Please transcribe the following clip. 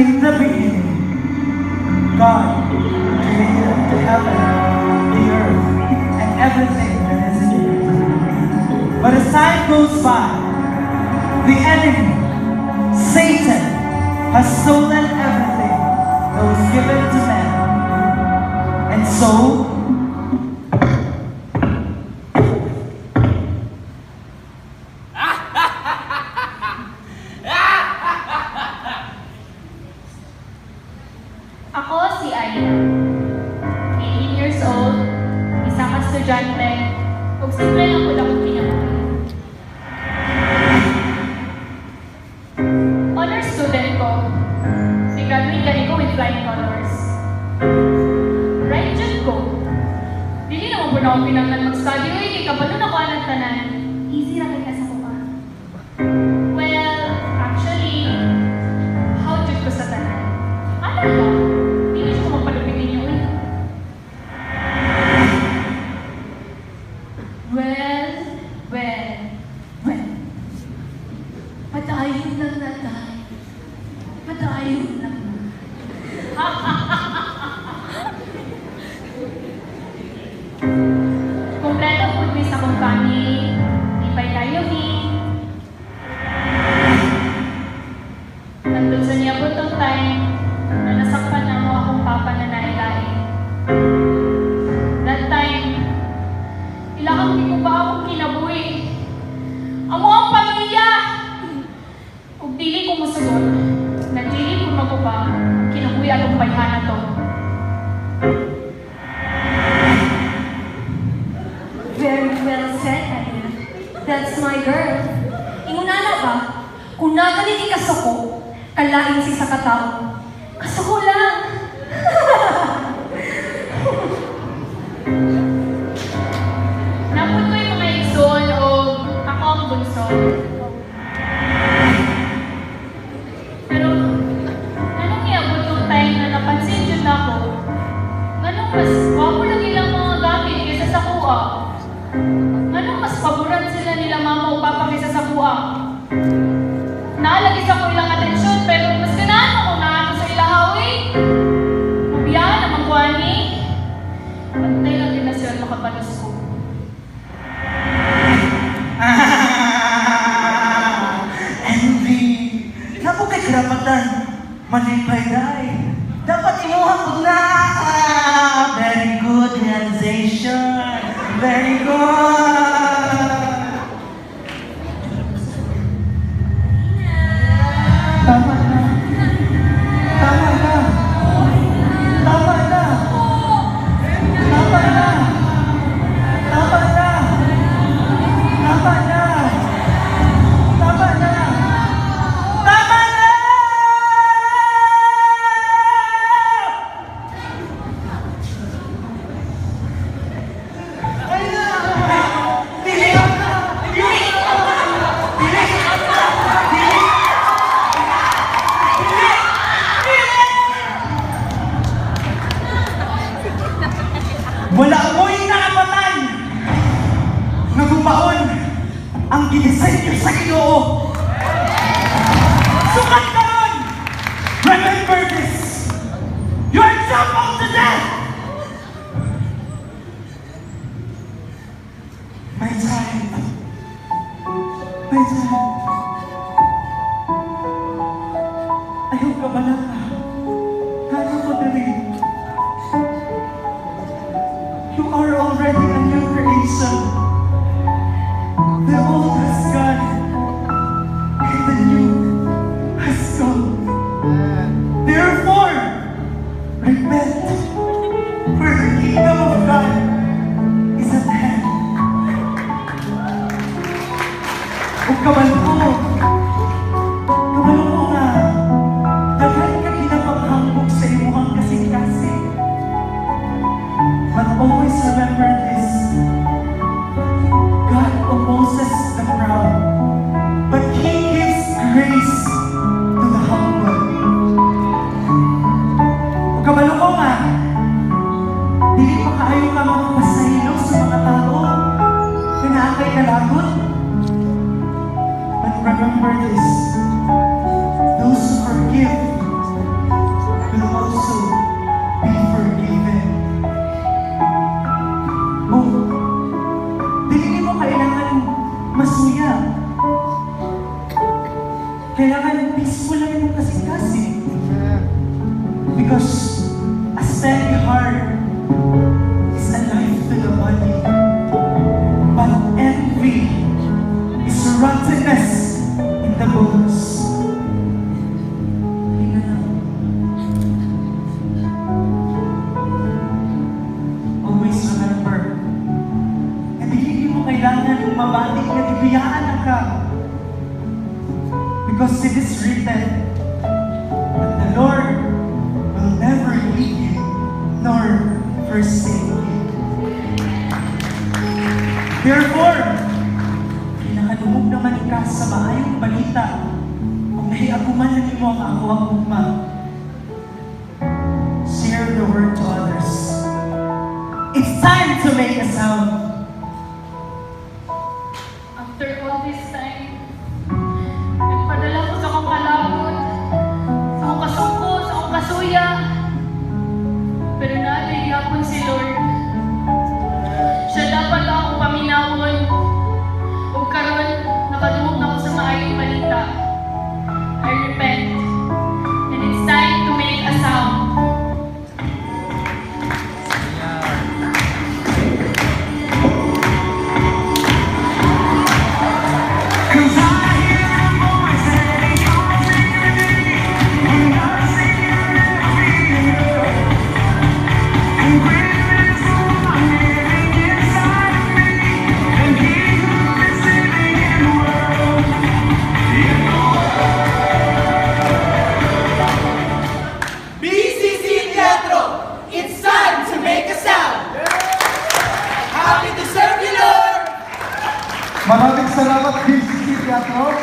In the beginning, God created the heaven, the earth, and everything that is in it. But as time goes by, the enemy, Satan, has stolen everything that was given to man. And so, ako si Aina, 18 years old, isa ka estudyante, ug simple lang ko lang kinabuhi. Honor student ko, nag-graduate gani ko with flying colors. Right dyan ko, dili naman po na ako pinanglan mag-study, uy, kay kabalo na ko anang tanan, easy ra kay nasa ko pa. Well, actually, how dyan ko sa tanan? Ano lang? Padayon lang na tayo. Padayon lang na. Kompleto po may sa kumpani, ipay tayo nandun sa niya po itong time na nasakpan na mo akong papa na nailain. That time, ilakang di ko ba akong kinabuhi. Amo ang pamilya! Ug dili ko mosugot, na dili ko maguba, kinabuhi akong bayhana to. Very well said, Aina. That's my girl. Inguna na ba? Kung nagaliti ka sako, kalain si sa katao. Kasako lang. Napod ko yung mga igsoon o ako ang bunso. Pero, anong iabot yung time na napansin yun ako? Anong mas wapo lang ilang mga gamit kaysa sa kuha? Anong mas paboran sila nila mama o papa kaysa sa kuha? Naalagis ako ilang atensyon pero mas ganaan ako na ako sa ilahawi. Mabiyahan na magwani. Pantay lang din na siya makapalos ko. envy. Napo kay karapatan, malipay dai. Dapat imuha ko na. Very good realization. Very good. Tama na. Tama na. Tama na. Tama na. Tama na. Tama na. Tama na. Tama na! Wala mo'y nakapatan na gumaon ang ginisenyo sa Ginoo. Sukat ka nun! Remember this! You are trampled to death! My child. My child. Ayaw ka ba lang ka? Kaya mo na rin. You are already a new creation. The old has gone, and the new has come. Therefore, repent, for the kingdom of God is at hand. Kung kabalo ko nga, daghan ka ginapanghanggog sa imuhang kasing-kasing. But always remember this. God opposes the proud, but He gives grace to the humble. Kung kabalo ko nga, dili pa kaayo ka magpasahilog sa mga tao na naakay kalagot. But remember this, those who forgive kailangan peaceful lang yung kasing-kasing. Because a steady heart is a life to the body. But envy is rottenness in the bones. Tingnan na. Always remember, hindi mo kailangan mabatik na ibiyaan ka. Because it is written that the Lord will never leave you nor forsake you. Therefore, pinakadumog naman ka sa maayong balita kung nahiaguman na mo ang ako-aguma. Share the word to others. It's time to make a sound. After all this time, nagpadala ko sa akong kalabot, sa akong kasungko, sa akong kasuya. Pero naligapon si Lord. Siya dapat akong paminawon. O karon, nakadumog na ako sa maayong balita. I repent. And it's time to make a sound. BCC Teatro, it's time to make a sound! Happy to serve you, Lord! Maraming salamat, BCC Teatro.